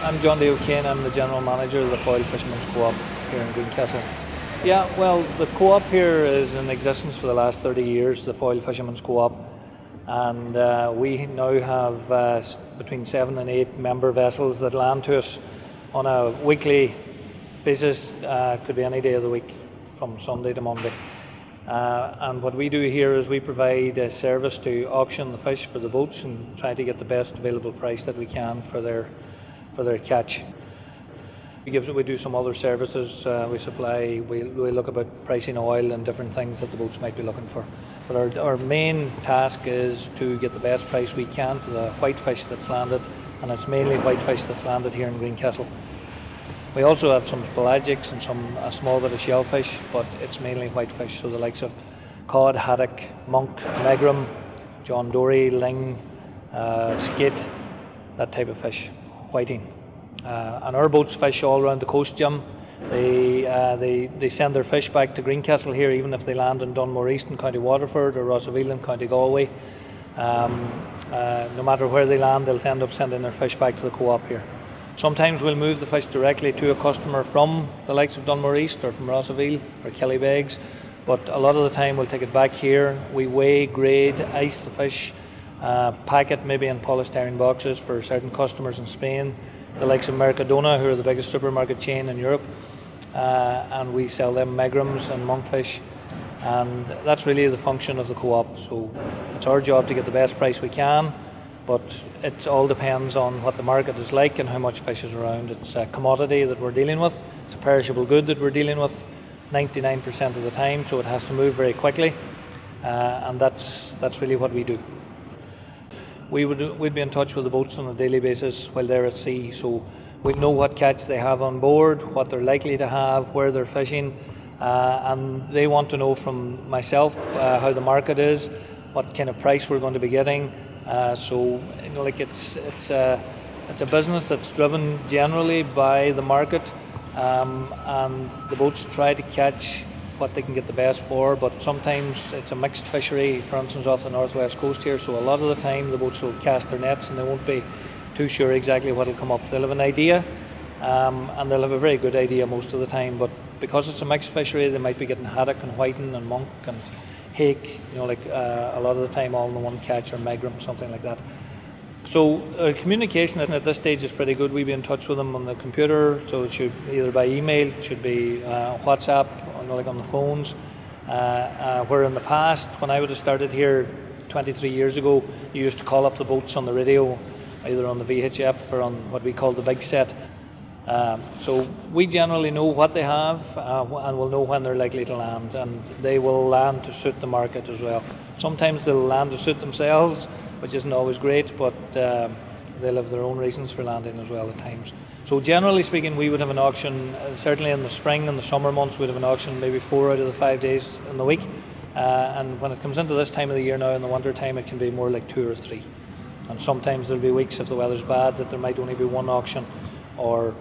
I'm John Lee O'Kane. I'm the General Manager of the Foyle Fishermens CoOp here in Greencastle. Yeah, well, the co-op here is in existence for the last 30 years, the Foyle Fishermens CoOp, and we now have between 7 and 8 member vessels that land to us on a weekly basis. Could be any day of the week from Sunday to Monday. And what we do here is we provide a service to auction the fish for the boats and try to get the best available price that we can for their catch. We do some other services. We look about pricing oil and different things that the boats might be looking for. But our main task is to get the best price we can for the whitefish that's landed, and it's mainly whitefish that's landed here in Greencastle. We also have some pelagics and a small bit of shellfish, but it's mainly whitefish, so the likes of cod, haddock, monk, megrim, John Dory, ling, skate, that type of fish, whiting. And our boats fish all around the coast, Jim. They send their fish back to Greencastle here, even if they land in Dunmore East in County Waterford or Rossaveel in County Galway. No matter where they land, they'll end up sending their fish back to the co-op here. Sometimes we'll move the fish directly to a customer from the likes of Dunmore East or from Rossaveel or Kellybegs, but a lot of the time we'll take it back here. We weigh, grade, ice the fish, pack it maybe in polystyrene boxes for certain customers in Spain, the likes of Mercadona, who are the biggest supermarket chain in Europe, and we sell them megrims and monkfish, and that's really the function of the co-op. So it's our job to get the best price we can, but it all depends on what the market is like and how much fish is around. It's a commodity that we're dealing with. It's a perishable good that we're dealing with 99% of the time, so it has to move very quickly, and that's really what we do. We'd be in touch with the boats on a daily basis while they're at sea, so we'd know what catch they have on board, what they're likely to have, where they're fishing, and they want to know from myself how the market is, what kind of price we're going to be getting. So it's a business that's driven generally by the market, and the boats try to catch what they can get the best for, but sometimes it's a mixed fishery, for instance off the northwest coast here, so a lot of the time the boats will cast their nets and they won't be too sure exactly what will come up. They'll have an idea, and they'll have a very good idea most of the time, but because it's a mixed fishery they might be getting haddock and whiting and monk and hake, a lot of the time all in the one catch, or megrim, something like that. So communication at this stage is pretty good. We be in touch with them on the computer, so it should either by email, it should be WhatsApp, on the phones. Where in the past, when I would have started here 23 years ago, you used to call up the boats on the radio, either on the VHF or on what we call the big set. So we generally know what they have, and we'll know when they're likely to land, and they will land to suit the market as well. Sometimes they'll land to suit themselves, which isn't always great, but they'll have their own reasons for landing as well at times. So generally speaking, we would have an auction, certainly in the spring and the summer months, we'd have an auction maybe 4 out of the 5 days in the week. And when it comes into this time of the year now, in the winter time, it can be more like 2 or 3. And sometimes there'll be weeks, if the weather's bad, that there might only be 1 auction, or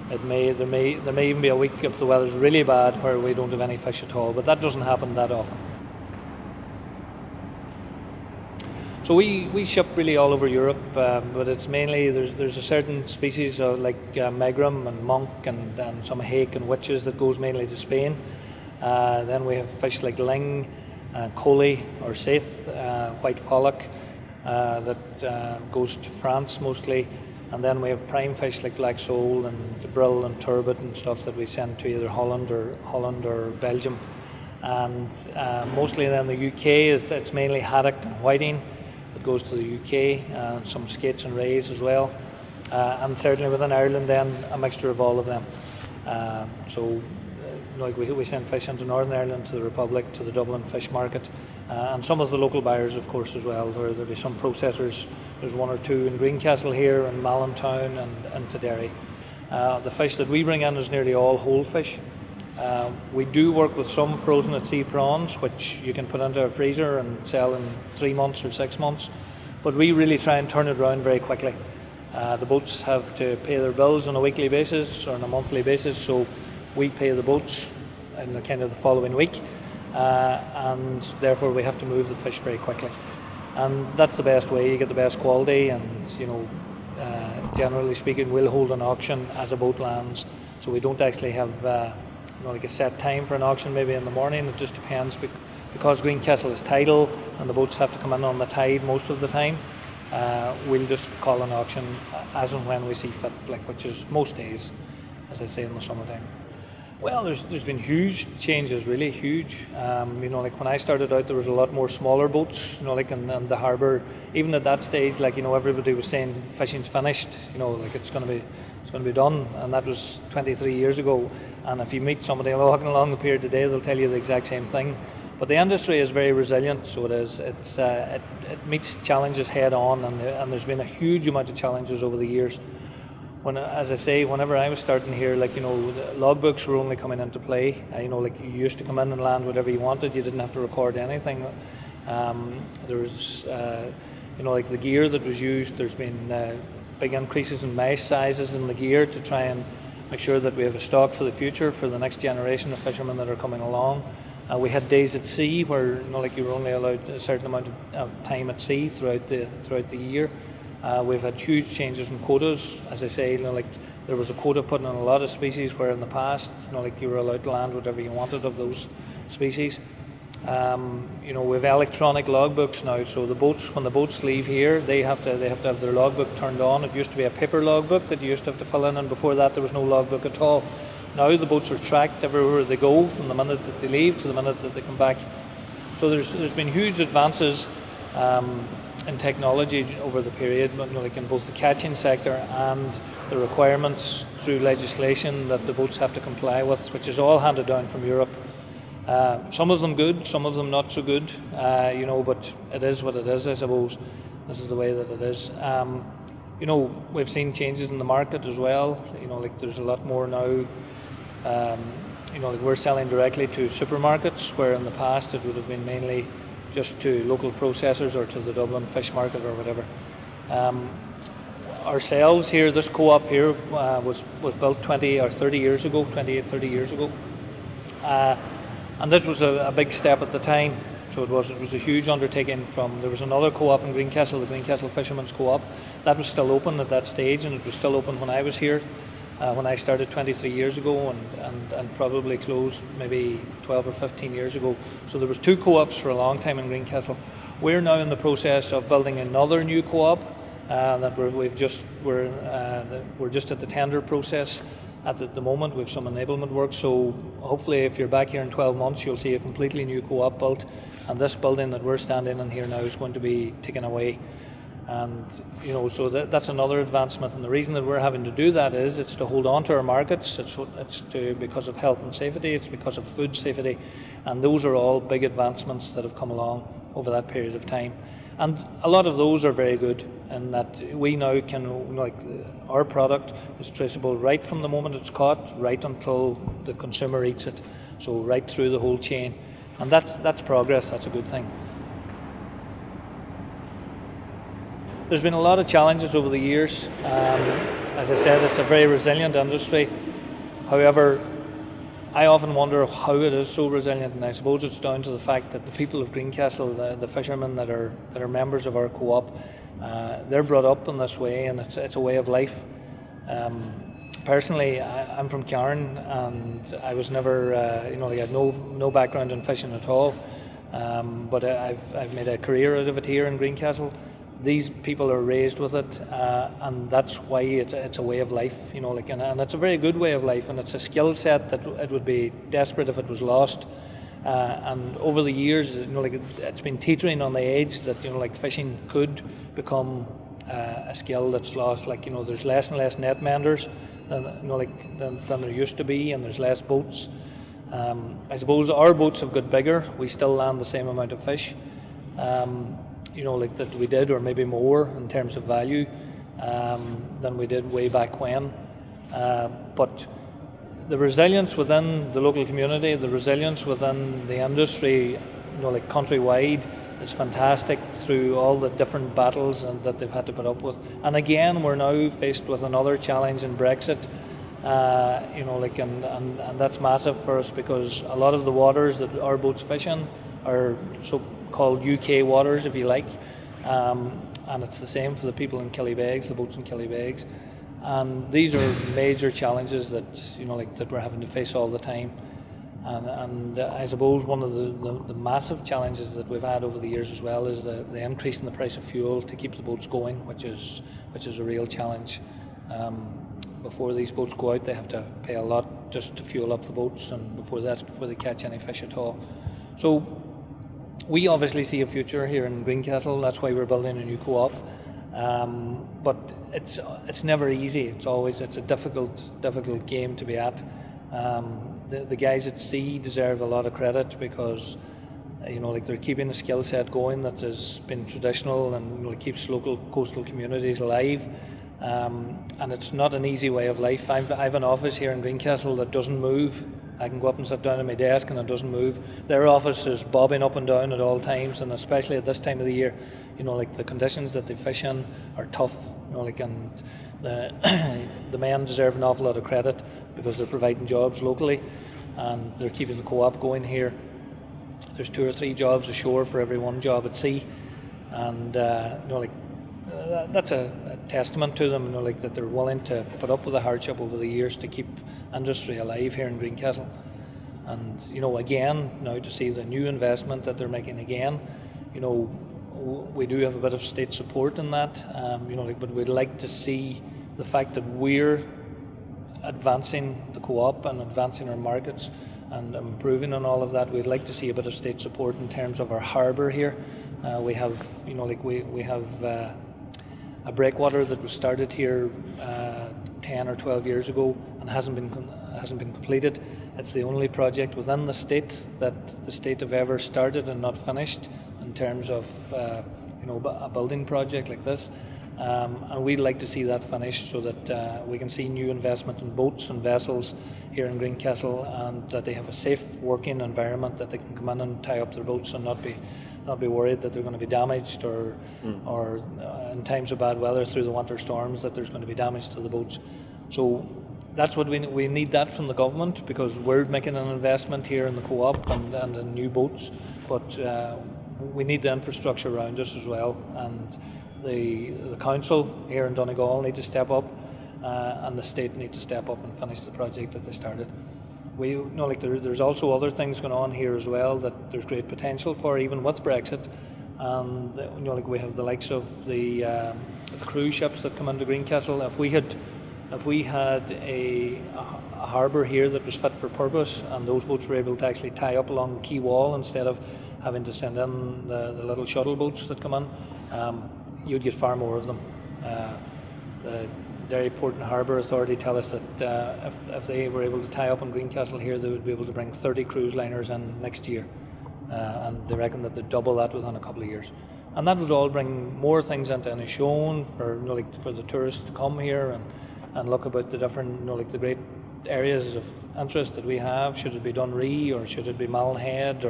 there may even be a week if the weather's really bad where we don't have any fish at all, but that doesn't happen that often. So we ship really all over Europe, but it's mainly, there's a certain species of like megrim and monk and some hake and witches that goes mainly to Spain. Then we have fish like ling, coley or saith, white pollock, that goes to France mostly. And then we have prime fish like black sole and brill and turbot and stuff that we send to either Holland or Belgium. And mostly then the UK, it's mainly haddock and whiting that goes to the UK, and some skates and rays as well. And certainly within Ireland then a mixture of all of them. We send fish into Northern Ireland, to the Republic, to the Dublin fish market, and some of the local buyers of course as well. There'll be some processors. There's 1 or 2 in Greencastle here, and Mallintown and to Derry. The fish that we bring in is nearly all whole fish. We do work with some frozen at sea prawns, which you can put into a freezer and sell in 3 months or 6 months, but we really try and turn it around very quickly. The boats have to pay their bills on a weekly basis or on a monthly basis, so we pay the boats in the kind of the following week, and therefore we have to move the fish very quickly. And that's the best way. You get the best quality, and generally speaking, will hold an auction as a boat lands. So we don't actually have like a set time for an auction, maybe in the morning. It just depends, because Greencastle is tidal and the boats have to come in on the tide most of the time. We'll just call an auction as and when we see fit, which is most days, as I say, in the summertime. Well, there's been huge changes, really huge. When I started out, there was a lot more smaller boats, in the harbour. Even at that stage, everybody was saying fishing's finished, it's going to be done, and that was 23 years ago. And if you meet somebody walking along the pier today, they'll tell you the exact same thing. But the industry is very resilient, so it is. It meets challenges head on, and there's been a huge amount of challenges over the years. As I say, whenever I was starting here, the logbooks were only coming into play. You used to come in and land whatever you wanted. You didn't have to record anything. There was, the gear that was used. There's been big increases in mesh sizes in the gear to try and make sure that we have a stock for the future, for the next generation of fishermen that are coming along. We had days at sea where you were only allowed a certain amount of time at sea throughout the year. We've had huge changes in quotas. As I say, there was a quota put on a lot of species where in the past, you were allowed to land whatever you wanted of those species. We've electronic logbooks now, so when the boats leave here, they have to have their logbook turned on. It used to be a paper logbook that you used to have to fill in, and before that there was no logbook at all. Now the boats are tracked everywhere they go, from the minute that they leave to the minute that they come back. So there's been huge advances in technology over the period, in both the catching sector and the requirements through legislation that the boats have to comply with, which is all handed down from Europe. Some of them good, some of them not so good, but it is what it is, I suppose. This is the way that it is. We've seen changes in the market as well. There's a lot more now. We're selling directly to supermarkets, where in the past it would have been mainly just to local processors or to the Dublin fish market or whatever. Ourselves here, this co-op here was built 28, 30 years ago. And that was a big step at the time. So it was a huge undertaking. There was another co-op in Greencastle, the Greencastle Fishermens CoOp. That was still open at that stage, and it was still open when I was here, when I started 23 years ago, and probably closed maybe 12 or 15 years ago. So there was two co-ops for a long time in Greencastle. We're now in the process of building another new co-op that we're just at the tender process at the moment. We have some enablement work, so hopefully if you're back here in 12 months you'll see a completely new co-op built, and this building that we're standing in here now is going to be taken away. And so that's another advancement, and the reason that we're having to do that is it's to hold on to our markets. It's because of health and safety, it's because of food safety, and those are all big advancements that have come along over that period of time. And a lot of those are very good, in that we now can, our product is traceable right from the moment it's caught right until the consumer eats it, so right through the whole chain, and that's progress. That's a good thing. There's been a lot of challenges over the years. As I said, it's a very resilient industry. However, I often wonder how it is so resilient, and I suppose it's down to the fact that the people of Greencastle, the fishermen that are members of our co-op, they're brought up in this way, and it's a way of life. Personally, I'm from Cairn, and I was never, I had no background in fishing at all, but I've made a career out of it here in Greencastle. These people are raised with it, and that's why it's a way of life, and it's a very good way of life, and it's a skill set that it would be desperate if it was lost. And over the years, it's been teetering on the edge that fishing could become a skill that's lost. There's less and less net menders than there used to be, and there's less boats. I suppose our boats have got bigger. We still land the same amount of fish. That we did, or maybe more in terms of value than we did way back when. But the resilience within the local community, the resilience within the industry, countrywide, is fantastic through all the different battles that they've had to put up with. And again, we're now faced with another challenge in Brexit. And that's massive for us, because a lot of the waters that our boats fish in are so-called UK waters, if you like, and it's the same for the people in Killybegs, the boats in Killybegs. And these are major challenges that that we're having to face all the time. And I suppose one of the massive challenges that we've had over the years as well is the increase in the price of fuel to keep the boats going, which is a real challenge. Before these boats go out, they have to pay a lot just to fuel up the boats, and before they catch any fish at all. So we obviously see a future here in Greencastle. That's why we're building a new co-op. But it's never easy. It's a difficult game to be at. The guys at sea deserve a lot of credit because they're keeping a skill set going that has been traditional and keeps local coastal communities alive. And it's not an easy way of life. I have an office here in Greencastle that doesn't move. I can go up and sit down at my desk and it doesn't move. Their office is bobbing up and down at all times, and especially at this time of the year, the conditions that they fish in are tough. And the men deserve an awful lot of credit because they're providing jobs locally and they're keeping the co-op going here. There's 2 or 3 jobs ashore for every 1 job at sea, and that's a testament to them, that they're willing to put up with the hardship over the years to keep industry alive here in Greencastle. And again, now to see the new investment that they're making again, we do have a bit of state support in that, but we'd like to see the fact that we're advancing the co-op and advancing our markets and improving on all of that. We'd like to see a bit of state support in terms of our harbour here. We have, we have a breakwater that was started here 10 or 12 years ago and hasn't been completed. It's the only project within the state that the state have ever started and not finished in terms of a building project like this. And we'd like to see that finished so that we can see new investment in boats and vessels here in Greencastle, and that they have a safe working environment, that they can come in and tie up their boats and not be worried that they're going to be damaged or in times of bad weather through the winter storms that there's going to be damage to the boats. So that's what we need that from the government, because we're making an investment here in the co-op and in new boats, but we need the infrastructure around us as well, and the council here in Donegal need to step up, and the state need to step up and finish the project that they started. We there's also other things going on here as well that there's great potential for, even with Brexit. And we have the likes of the cruise ships that come into Greencastle. If we had a harbour here that was fit for purpose, and those boats were able to actually tie up along the quay wall instead of having to send in the little shuttle boats that come in, you'd get far more of them. The Derry Port and Harbour Authority tell us that if they were able to tie up in Greencastle here, they would be able to bring 30 cruise liners in next year, and they reckon that they'd double that within a couple of years. And that would all bring more things into Inishowen for the tourists to come here and look about the different the great areas of interest that we have. Should it be Dunree, or should it be Mallinhead,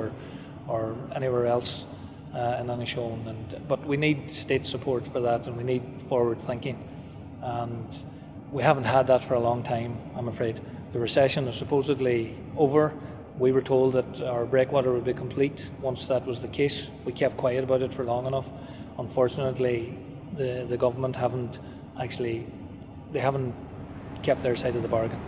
or anywhere else in Inishowen? But we need state support for that, and we need forward thinking. And we haven't had that for a long time, I'm afraid. The recession is supposedly over. We were told that our breakwater would be complete once that was the case. We kept quiet about it for long enough. Unfortunately, the government haven't kept their side of the bargain.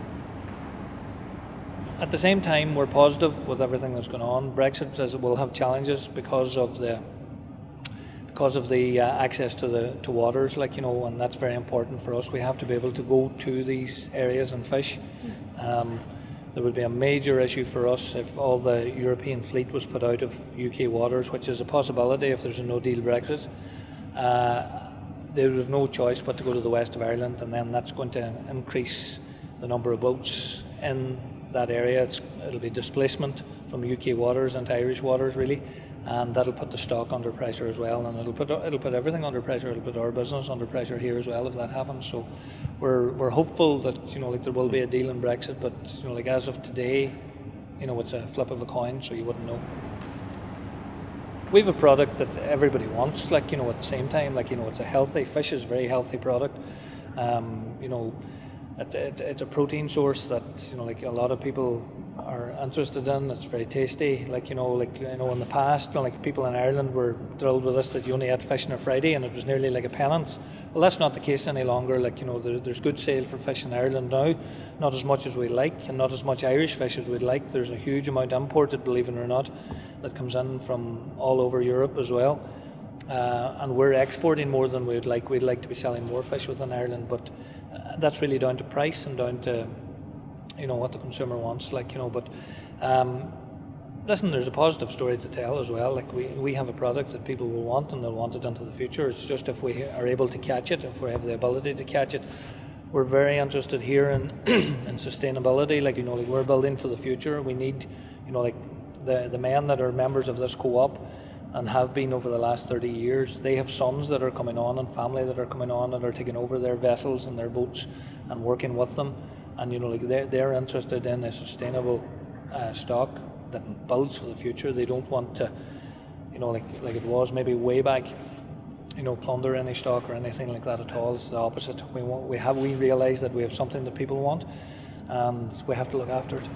At the same time, we're positive with everything that's going on. Brexit says it will have challenges because of the access to waters, and that's very important for us. We have to be able to go to these areas and fish. There would be a major issue for us if all the European fleet was put out of UK waters, which is a possibility if there's a no-deal Brexit. They would have no choice but to go to the west of Ireland, and then that's going to increase the number of boats in that area. It'll be displacement from UK waters into Irish waters, really. And that'll put the stock under pressure as well, and it'll put everything under pressure. It'll put our business under pressure here as well if that happens. So we're hopeful that there will be a deal in Brexit, but as of today, it's a flip of a coin, so you wouldn't know. We have a product that everybody wants, at the same time, it's a healthy fish is a very healthy product. it's a protein source that, you know, like a lot of people are interested in. It's very tasty. Like, you know, in the past, you know, like people in Ireland were thrilled with us that you only had fish on a Friday and it was nearly like a penance. Well, that's not the case any longer. Like, you know, there's good sale for fish in Ireland now, not as much as we like, and not as much Irish fish as we'd like. There's a huge amount imported, believe it or not, that comes in from all over Europe as well. And we're exporting more than we'd like. We'd like to be selling more fish within Ireland, but that's really down to price and down to, you know, what the consumer wants. Like, you know, but listen, there's a positive story to tell as well. Like, we have a product that people will want, and they'll want it into the future. It's just if we are able to catch it, if we have the ability to catch it. We're very interested here in in sustainability. Like, you know, like we're building for the future. We need, you know, like the men that are members of this co-op and have been over the last 30 years, they have sons that are coming on and family that are coming on and are taking over their vessels and their boats and working with them. And, you know, like they're interested in a sustainable stock that builds for the future. They don't want to, you know, like it was maybe way back, you know, plunder any stock or anything like that at all. It's the opposite. We realise that we have something that people want, and we have to look after it.